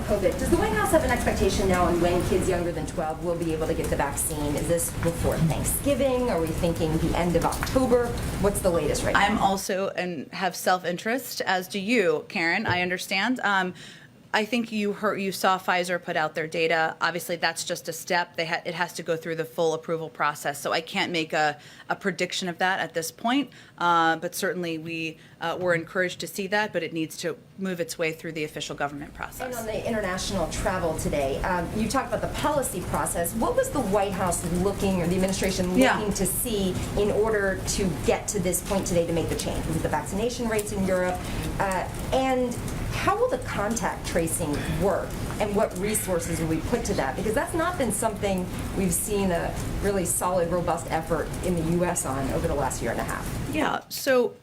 COVID. Does the White House have an expectation now on when kids younger than 12 will be able to get the vaccine? Is this before Thanksgiving? Are we thinking the end of October? What's the latest right now? I'm also and have self-interest, as do you, Karen. I understand. I think you saw Pfizer put out their data. Obviously, that's just a step. It has to go through the full approval process. So I can't make a prediction of that at this point. But certainly we're encouraged to see that, but it needs to move its way through the official government process. And on the international travel today, you talked about the policy process. What was the White House looking, or the administration looking to see in order to get to this point today to make the change? Was it the vaccination rates in Europe? And how will the contact tracing work, and what resources will we put to that? Because that's not been something we've seen a really solid, robust effort in the U.S. on over the last year and a half. Yeah. So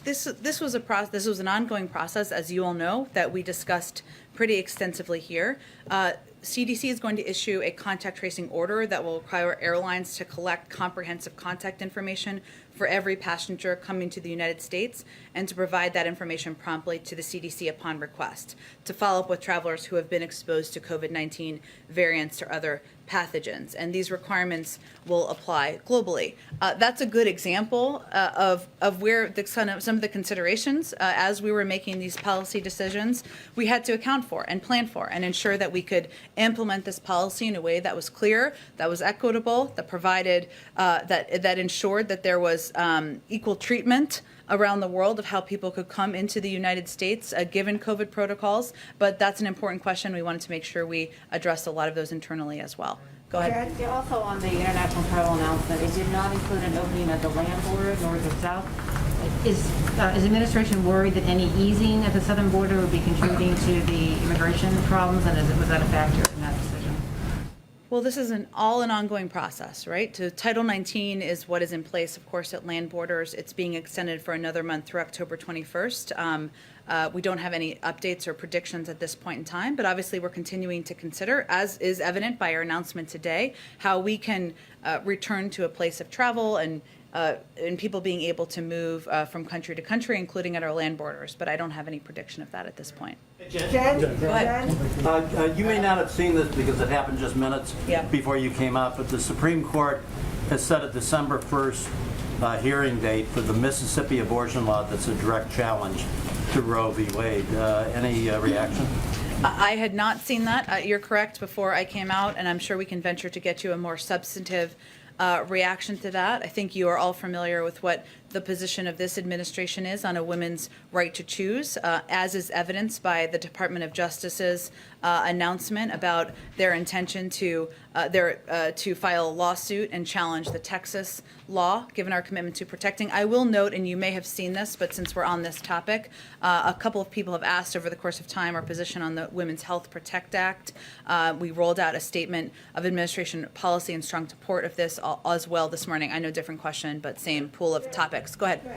this was a process. This was an ongoing process, as you all know, that we discussed pretty extensively here. CDC is going to issue a contact tracing order that will require airlines to collect comprehensive contact information for every passenger coming to the United States and to provide that information promptly to the CDC upon request, to follow up with travelers who have been exposed to COVID-19 variants or other pathogens. And these requirements will apply globally. That's a good example of where some of the considerations as we were making these policy decisions we had to account for and plan for and ensure that we could implement this policy in a way that was clear, that was equitable, that provided, that ensured that there was equal treatment around the world of how people could come into the United States given COVID protocols. But that's an important question. We wanted to make sure we addressed a lot of those internally as well. Go ahead. Also on the international travel announcement, it did not include an opening of the land border, north or south. Is administration worried that any easing at the southern border would be contributing to the immigration problems, and was that a factor in that decision? Well, this is an ongoing process, right? So Title 19 is what is in place, of course, at land borders. It's being extended for another month through October 21st. We don't have any updates or predictions at this point in time, but obviously we're continuing to consider, as is evident by our announcement today, how we can return to a place of travel and people being able to move from country to country, including at our land borders. But I don't have any prediction of that at this point. Jen? Go ahead. You may not have seen this because it happened just minutes before you came out, but the Supreme Court has set a December 1st hearing date for the Mississippi abortion law that's a direct challenge to Roe v. Wade. Any reaction? I had not seen that. You're correct before I came out, and I'm sure we can venture to get you a more substantive reaction to that. I think you are all familiar with what the position of this administration is on a woman's right to choose, as is evidenced by the Department of Justice's announcement about their intention to file a lawsuit and challenge the Texas law, given our commitment to protecting. I will note, and you may have seen this, but since we're on this topic, a couple of people have asked over the course of time our position on the Women's Health Protect Act. We rolled out a statement of administration policy and strong support of this as well this morning. I know different question, but same pool of topics. Go ahead.